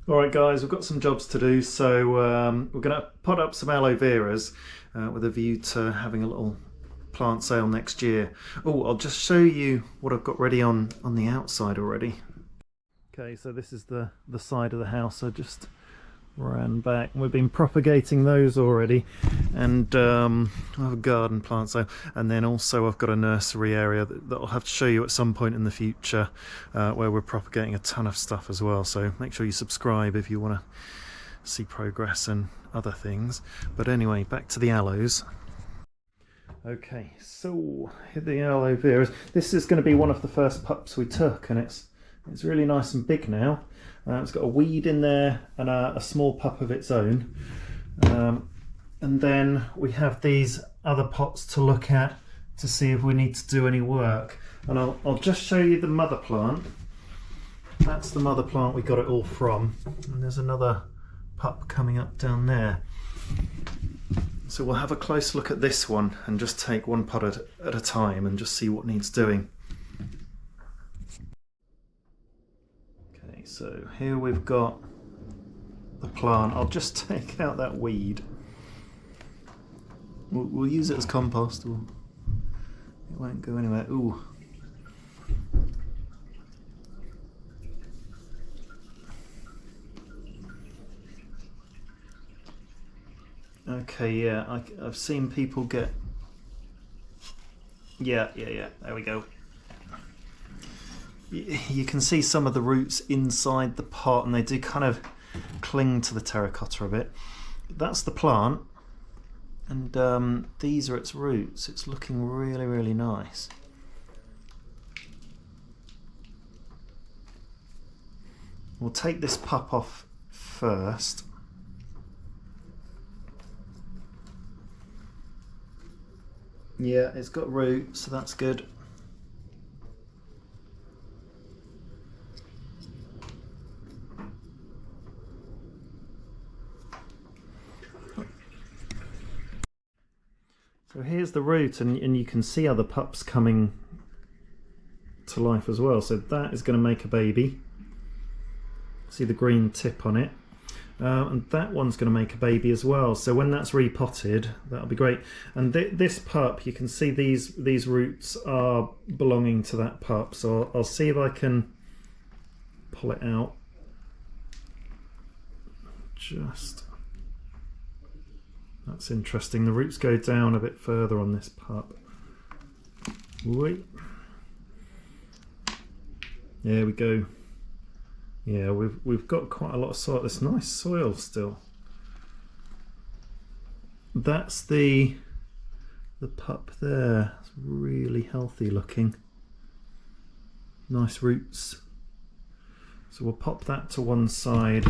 Alright guys, we've got some jobs to do, so we're going to pot up some aloe veras with a view to having a little plant sale next year. Oh, I'll just show you what I've got ready on the outside already. Okay, so this is the side of the house. I just ran back. We've been propagating those already, and I have a garden plant sale, and then also I've got a nursery area that I'll have to show you at some point in the future where we're propagating a ton of stuff as well. So make sure you subscribe if you want to see progress and other things. But anyway, back to the aloes. Okay, so here the aloe veras. This is going to be one of the first pups we took, and it's really nice and big now. It's got a weed in there and a small pup of its own. And then we have these other pots to look at to see if we need to do any work. And I'll just show you the mother plant. That's the mother plant we got it all from. And there's another pup coming up down there. So we'll have a close look at this one and just take one pot at a time and just see what needs doing. So here we've got the plant. I'll just take out that weed. We'll use it as compost. It won't go anywhere. Ooh. Okay, yeah, I've seen people get... Yeah, there we go. You can see some of the roots inside the pot, and they do kind of cling to the terracotta a bit. That's the plant, and these are its roots. It's looking really, really nice. We'll take this pup off first. Yeah, it's got roots, so that's good. So here's the root, and you can see other pups coming to life as well. So that is going to make a baby. See the green tip on it. And that one's going to make a baby as well. So when that's repotted, that'll be great. And this pup, you can see these roots are belonging to that pup. So I'll see if I can pull it out. Just... That's interesting. The roots go down a bit further on this pup. Wait. There we go. Yeah, we've got quite a lot of soil. There's nice soil still. That's the pup there. It's really healthy looking. Nice roots. So we'll pop that to one side.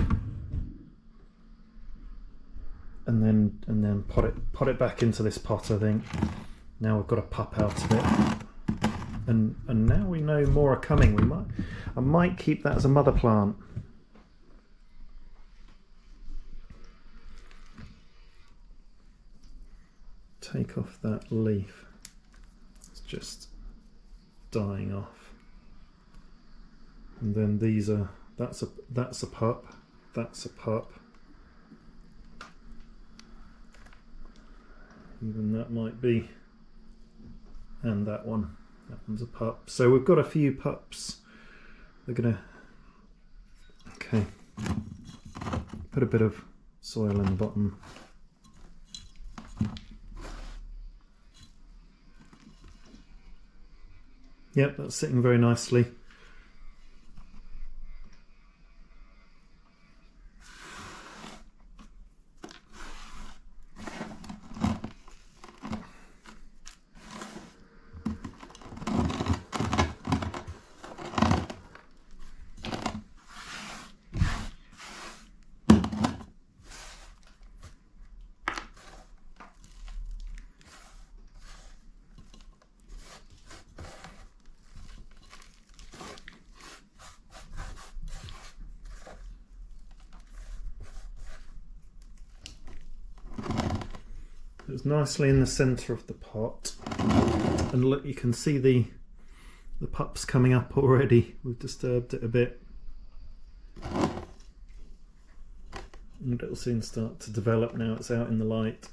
And then pot it back into this pot, I think. Now we've got a pup out of it. And now we know more are coming. I might keep that as a mother plant. Take off that leaf. It's just dying off. And then these are that's a pup. That's a pup. Even that might be, and that one's a pup. So we've got a few pups. They're gonna, okay, put a bit of soil in the bottom. Yep, that's sitting very nicely. It's nicely in the centre of the pot, and look, you can see the pups coming up already. We've disturbed it a bit. and it'll soon start to develop now it's out in the light.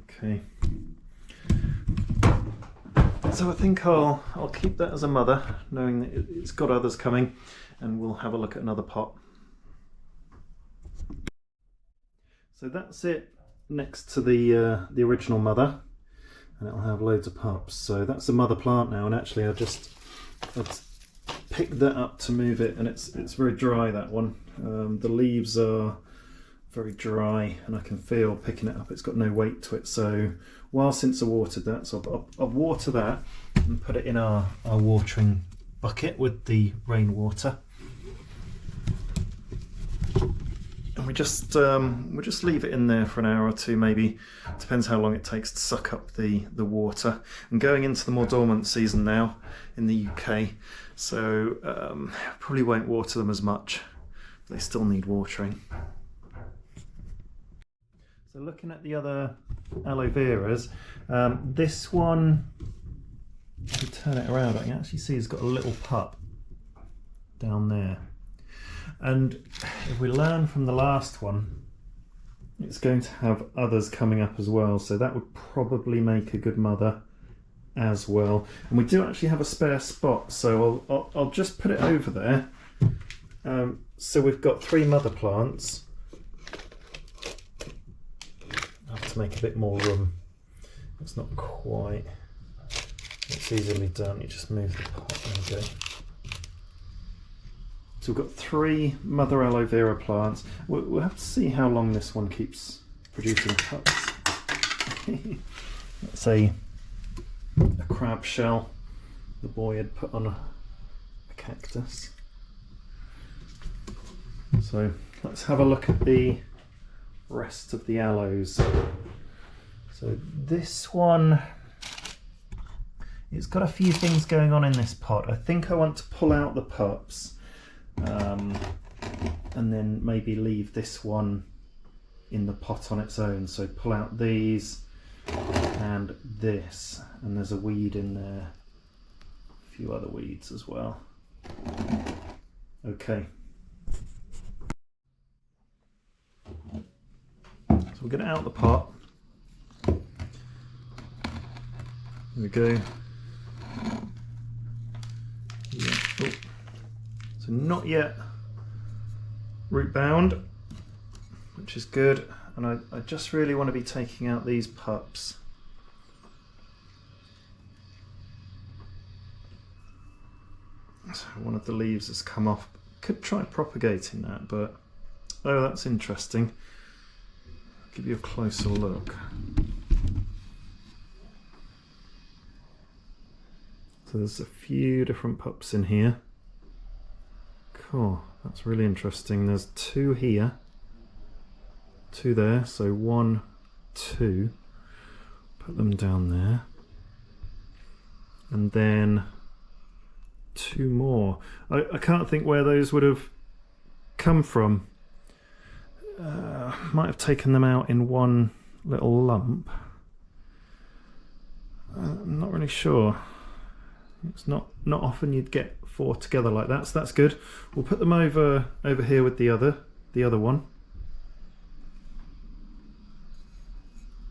Okay, so I think I'll keep that as a mother, knowing that it's got others coming, and we'll have a look at another pot. So that's it next to the original mother, and it'll have loads of pups. So that's the mother plant now, and actually I'd picked that up to move it, and it's very dry, that one. The leaves are very dry, and I can feel picking it up, it's got no weight to it. So while since I watered that, so I'll water that and put it in our watering bucket with the rainwater. And we just leave it in there for an hour or two, maybe. Depends how long it takes to suck up the water. And going into the more dormant season now in the UK, so probably won't water them as much. They still need watering. So looking at the other aloe veras, this one, if you turn it around, I can actually see it's got a little pup down there. And if we learn from the last one, it's going to have others coming up as well, so that would probably make a good mother as well. And we do actually have a spare spot, so I'll just put it over there. So we've got 3 mother plants. I have to make a bit more room. It's not quite, it's easily done. You just move the pot, there we go. So we've got 3 mother aloe vera plants. We'll have to see how long this one keeps producing cups. That's a crab shell the boy had put on a cactus. So let's have a look at the rest of the aloes. So this one, it's got a few things going on in this pot. I think I want to pull out the pups. And then maybe leave this one in the pot on its own. So pull out these and this, and there's a weed in there, a few other weeds as well. Okay, so we'll get it out of the pot. There we go. Yeah. Oh. So not yet root bound, which is good, and I just really want to be taking out these pups. So one of the leaves has come off. Could try propagating that, but oh, that's interesting. I'll give you a closer look. So there's a few different pups in here. Cool, that's really interesting. There's 2 here, 2 there, so 1, 2. Put them down there. And then 2 more. I can't think where those would have come from. Might have taken them out in one little lump. I'm not really sure. It's not often you'd get 4 together like that, so that's good. We'll put them over here with the other one.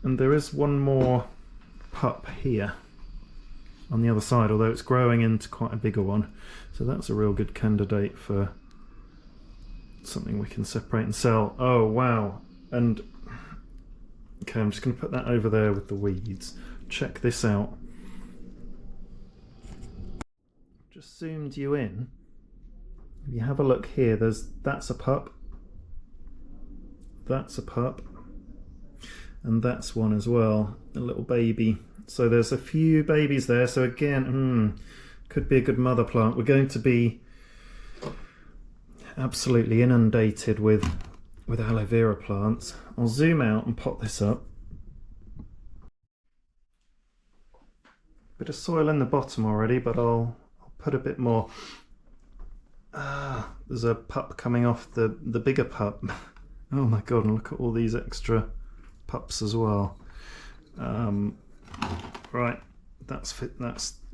And there is one more pup here on the other side, although it's growing into quite a bigger one. So that's a real good candidate for something we can separate and sell. Oh wow. And okay, I'm just going to put that over there with the weeds. Check this out. Just zoomed you in. If you have a look here, that's a pup, that's a pup, and that's one as well, a little baby. So there's a few babies there. So again, could be a good mother plant. We're going to be absolutely inundated with aloe vera plants. I'll zoom out and pot this up. Bit of soil in the bottom already, but I'll put a bit more. There's a pup coming off the bigger pup. Oh my god, and look at all these extra pups as well. Right, that's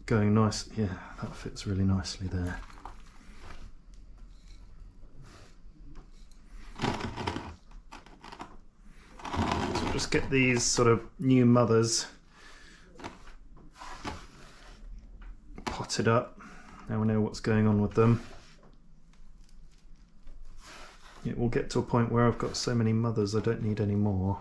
going nice. Yeah, that fits really nicely there. just get these sort of new mothers potted up. Now we know what's going on with them. It will get to a point where I've got so many mothers I don't need any more.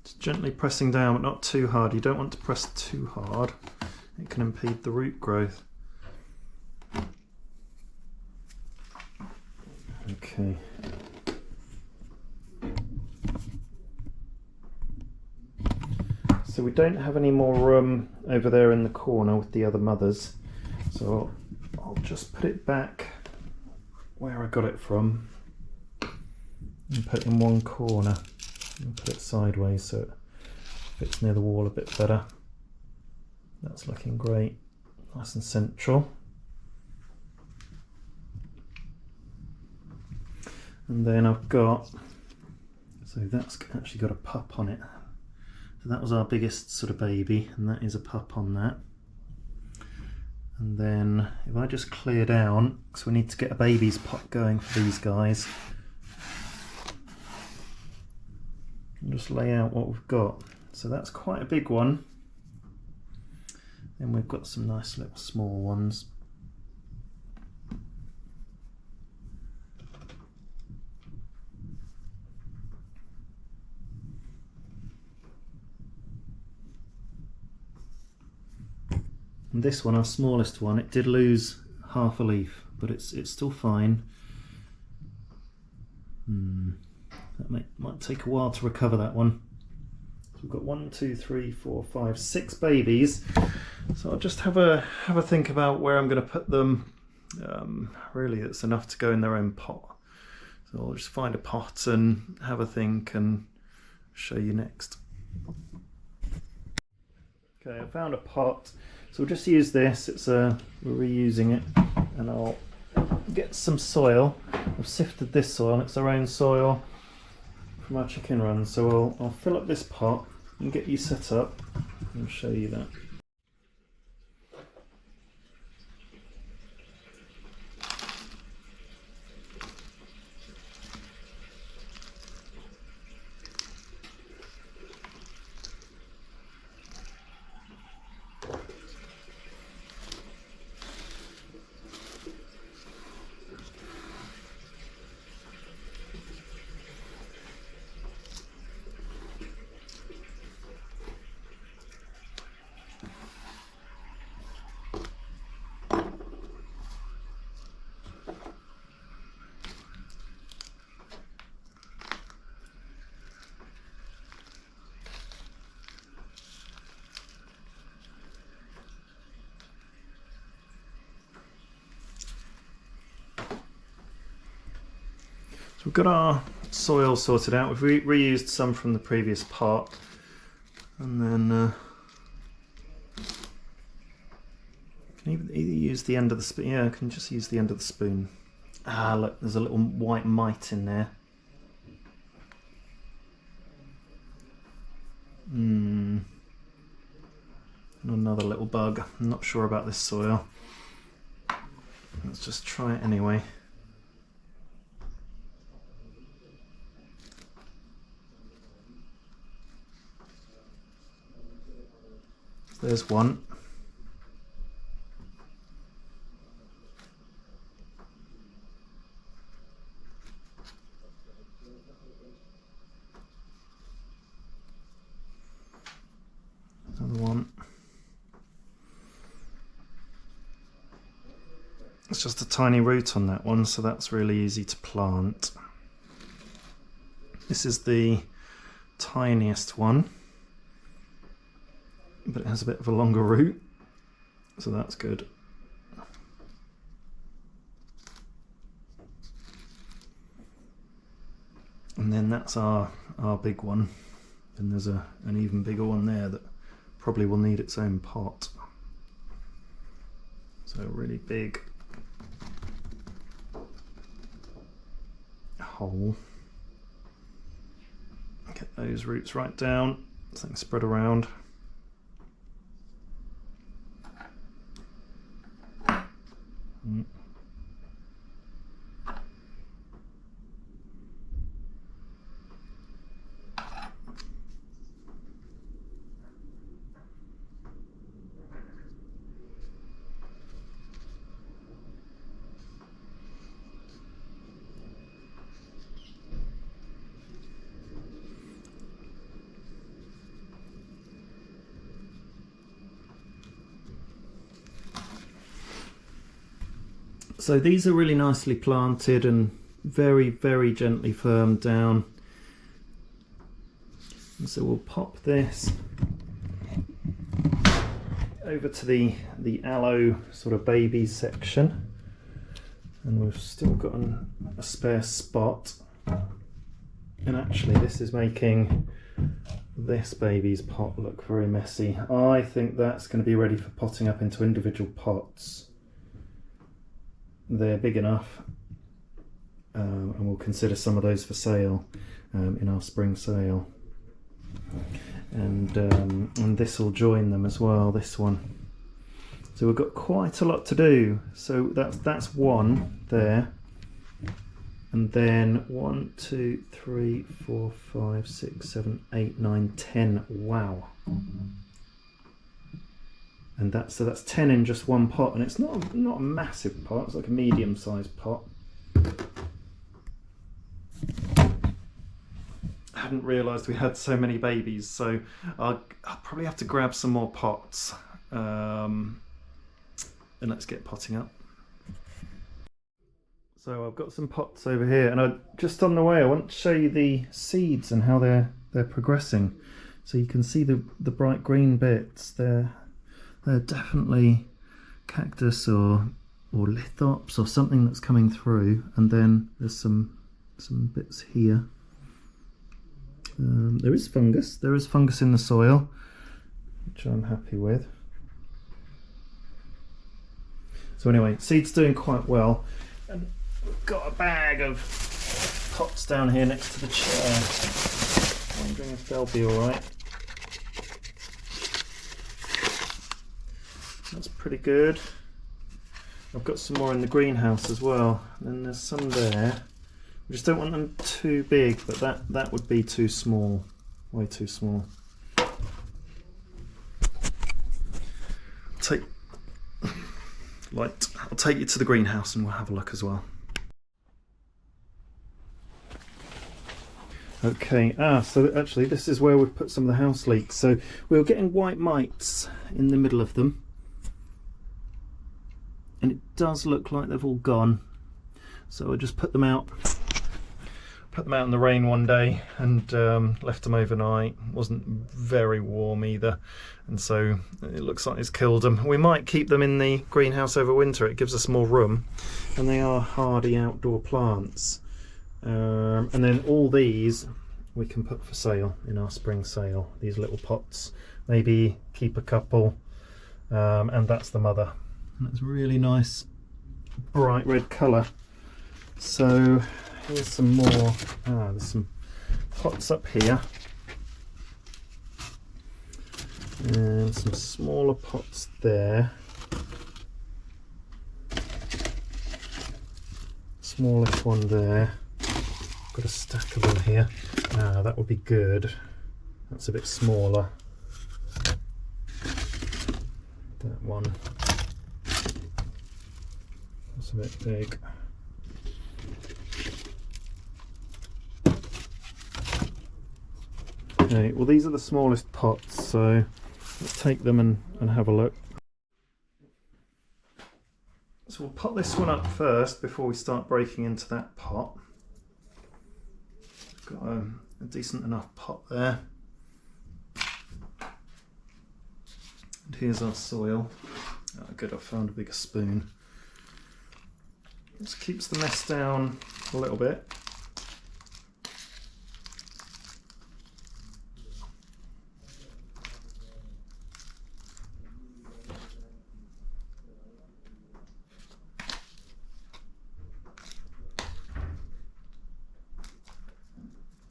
Just gently pressing down, but not too hard. You don't want to press too hard. It can impede the root growth. Okay. So we don't have any more room over there in the corner with the other mothers, so I'll just put it back where I got it from and put it in one corner and put it sideways so it fits near the wall a bit better. That's looking great, nice and central. And then I've got, so that's actually got a pup on it. So that was our biggest sort of baby, and that is a pup on that. And then if I just clear down, because we need to get a baby's pot going for these guys, and just lay out what we've got. So that's quite a big one. Then we've got some nice little small ones. And this one, our smallest one, it did lose half a leaf, but it's still fine. That might take a while to recover that one. So we've got 1, 2, 3, 4, 5, 6 babies. So I'll just have a think about where I'm going to put them. Really, it's enough to go in their own pot. So I'll just find a pot and have a think and show you next. Okay, I found a pot. So we'll just use this, we're reusing it, and I'll get some soil. I've sifted this soil, it's our own soil from our chicken run, so I'll fill up this pot and get you set up and show you that. So we've got our soil sorted out. We've reused some from the previous pot, and then can either use the end of the spoon. Yeah, I can just use the end of the spoon. Ah, look, there's a little white mite in there. And another little bug. I'm not sure about this soil. Let's just try it anyway. There's one. Another one. It's just a tiny root on that one, so that's really easy to plant. This is the tiniest one, but it has a bit of a longer root, so that's good. And then that's our big one. And there's an even bigger one there that probably will need its own pot. So a really big hole. Get those roots right down so they can spread around. So these are really nicely planted and very, very gently firmed down. And so we'll pop this over to the aloe sort of baby section, and we've still got a spare spot. And actually this is making this baby's pot look very messy. I think that's going to be ready for potting up into individual pots. They're big enough, and we'll consider some of those for sale in our spring sale. And this will join them as well, this one. So we've got quite a lot to do. So that's one there. And then 1, 2, 3, 4, 5, 6, 7, 8, 9, 10. Wow. And so that's 10 in just one pot, and it's not a massive pot, it's like a medium-sized pot. I hadn't realised we had so many babies, so I'll probably have to grab some more pots. And let's get potting up. So I've got some pots over here, and just on the way I want to show you the seeds and how they're progressing. So you can see the bright green bits. They're definitely cactus or lithops or something that's coming through, and then there's some bits here. There is fungus. There is fungus in the soil, which I'm happy with. So anyway, seed's doing quite well. And we've got a bag of pots down here next to the chair. Wondering if they'll be alright. That's pretty good. I've got some more in the greenhouse as well. And then there's some there. We just don't want them too big, but that would be too small. Way too small. I'll take you to the greenhouse and we'll have a look as well. Okay, so actually this is where we've put some of the house leeks. So we were getting white mites in the middle of them, and it does look like they've all gone. So I just put them out in the rain one day and left them overnight. It wasn't very warm either, and so it looks like it's killed them. We might keep them in the greenhouse over winter. It gives us more room, and they are hardy outdoor plants. And then all these we can put for sale in our spring sale, these little pots. Maybe keep a couple, and that's the mother. And it's really nice bright red colour. So here's some more. There's some pots up here, and some smaller pots there. Smallish one there. Got a stack of them here. That would be good. That's a bit smaller. That one. That's a bit big. Okay, well these are the smallest pots, so let's take them and have a look. So we'll pot this one up first before we start breaking into that pot. Got a decent enough pot there. And here's our soil. Good, I found a bigger spoon. Just keeps the mess down a little bit.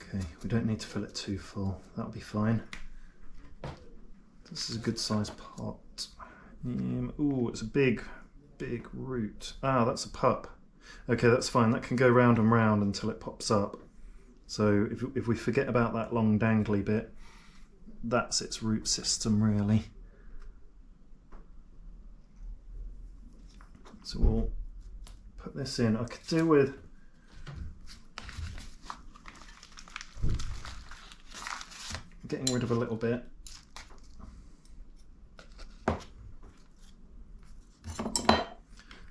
Okay, we don't need to fill it too full, that'll be fine. This is a good sized pot. Ooh, it's a big root. That's a pup. Okay, that's fine, that can go round and round until it pops up. So if we forget about that long dangly bit, that's its root system really. So we'll put this in. I could do with getting rid of a little bit.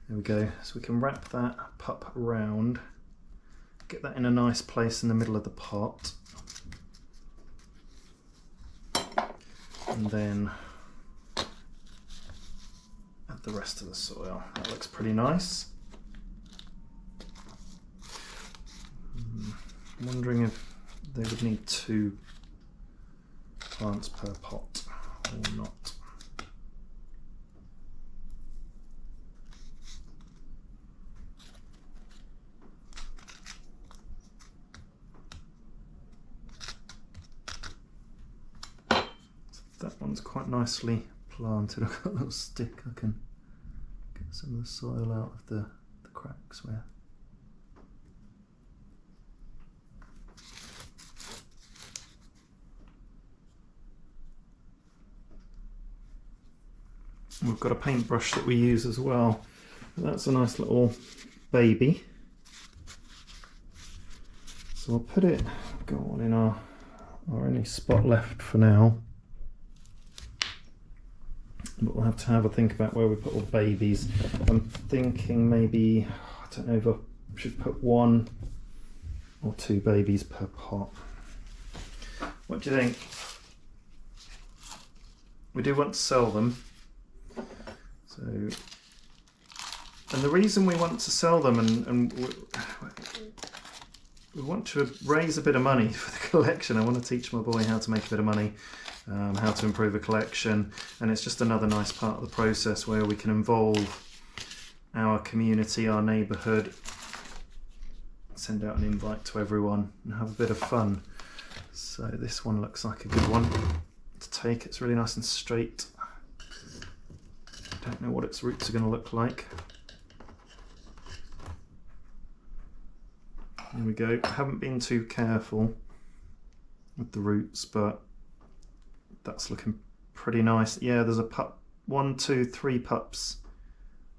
There we go. So we can wrap that pup around, get that in a nice place in the middle of the pot. And then add the rest of the soil. That looks pretty nice. I'm wondering if they would need 2 plants per pot or not. That one's quite nicely planted. I've got a little stick, I can get some of the soil out of the cracks where. We've got a paintbrush that we use as well. That's a nice little baby. So I'll put it, go on, in our only spot left for now. But we'll have to have a think about where we put all the babies. I'm thinking maybe, I don't know if I should put 1 or 2 babies per pot. What do you think? We do want to sell them. So, and the reason we want to sell them and we want to raise a bit of money for the collection. I want to teach my boy how to make a bit of money. How to improve a collection, and it's just another nice part of the process where we can involve our community, our neighbourhood, send out an invite to everyone and have a bit of fun. So this one looks like a good one to take. It's really nice and straight. Don't know what its roots are going to look like. There we go. I haven't been too careful with the roots, but that's looking pretty nice. Yeah, there's a pup, 1, 2, 3 pups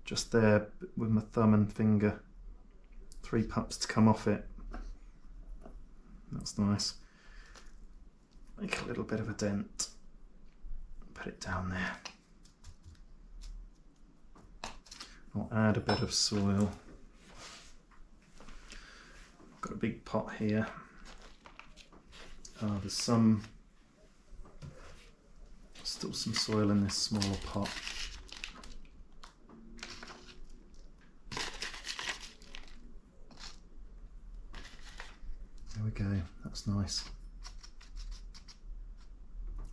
just there with my thumb and finger. 3 pups to come off it. That's nice. Make a little bit of a dent. Put it down there. I'll add a bit of soil. I've got a big pot here. There's still some soil in this smaller pot. There we go, that's nice.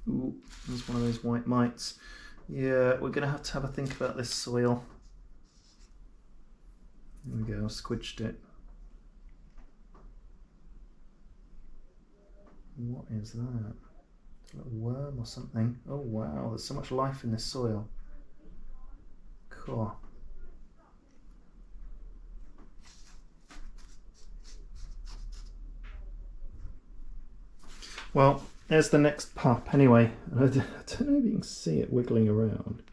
Ooh, there's one of those white mites. Yeah, we're going to have a think about this soil. There we go, I squidged it. What is that? A little worm or something. Oh wow, there's so much life in this soil. Cool. Well, there's the next pup anyway. I don't know if you can see it wiggling around.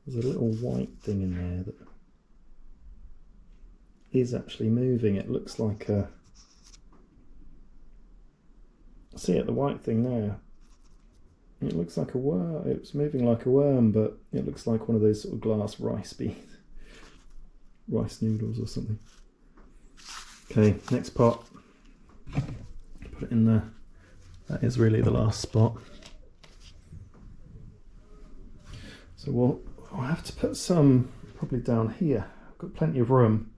There's a little white thing in there that is actually moving. It looks like a... See it, the white thing there. It looks like a worm. It's moving like a worm, but it looks like one of those sort of glass rice noodles or something. Okay, next pot. Put it in there. That is really the last spot. So we'll have to put some probably down here. I've got plenty of room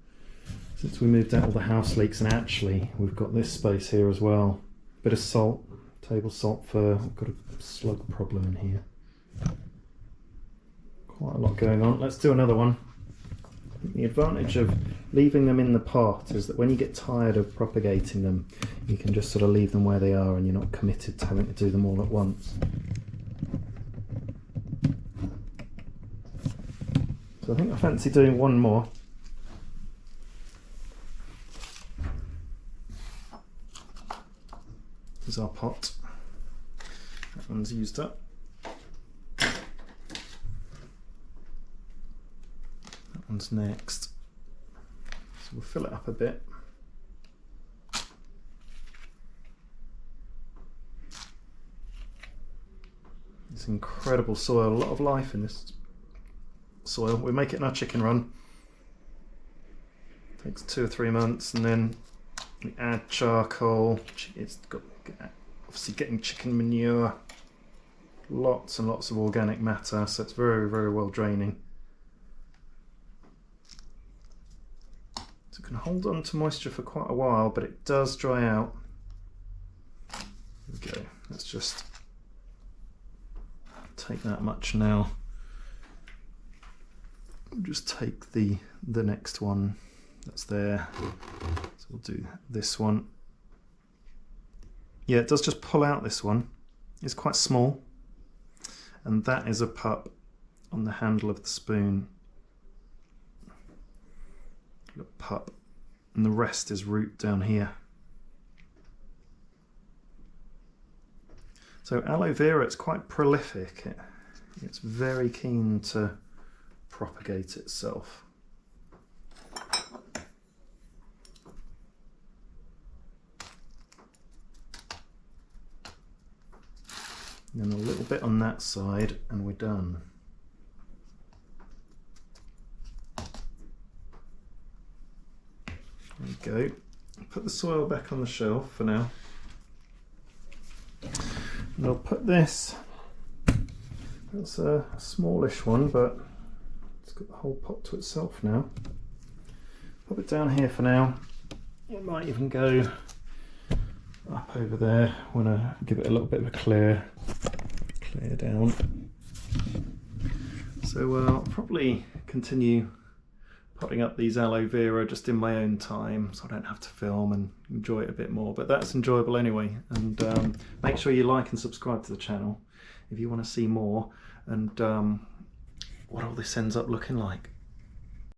since we moved out all the house leeks, and actually we've got this space here as well. Bit of salt, table salt for, we've got a slug problem in here. Quite a lot going on. Let's do another one. The advantage of leaving them in the pot is that when you get tired of propagating them, you can just sort of leave them where they are and you're not committed to having to do them all at once. So I think I fancy doing one more. Here's our pot. That one's used up. That one's next. So we'll fill it up a bit. It's incredible soil, a lot of life in this soil. We make it in our chicken run. Takes 2 or 3 months, and then we add charcoal. It's got obviously getting chicken manure, lots and lots of organic matter, so it's very, very well draining. So it can hold on to moisture for quite a while, but it does dry out. There we go. Let's just take that much now. We'll just take the next one that's there. So we'll do this one. Yeah, it does just pull out this one. It's quite small. And that is a pup on the handle of the spoon. Little pup. And the rest is root down here. So aloe vera, it's quite prolific. It's very keen to propagate itself. And then a little bit on that side and we're done. There we go. Put the soil back on the shelf for now. And I'll put this, that's a smallish one, but it's got the whole pot to itself now. Pop it down here for now. It might even go up over there. I want to give it a little bit of a clear down. So I'll probably continue potting up these aloe vera just in my own time, so I don't have to film and enjoy it a bit more, but that's enjoyable anyway. And make sure you like and subscribe to the channel if you want to see more and what all this ends up looking like.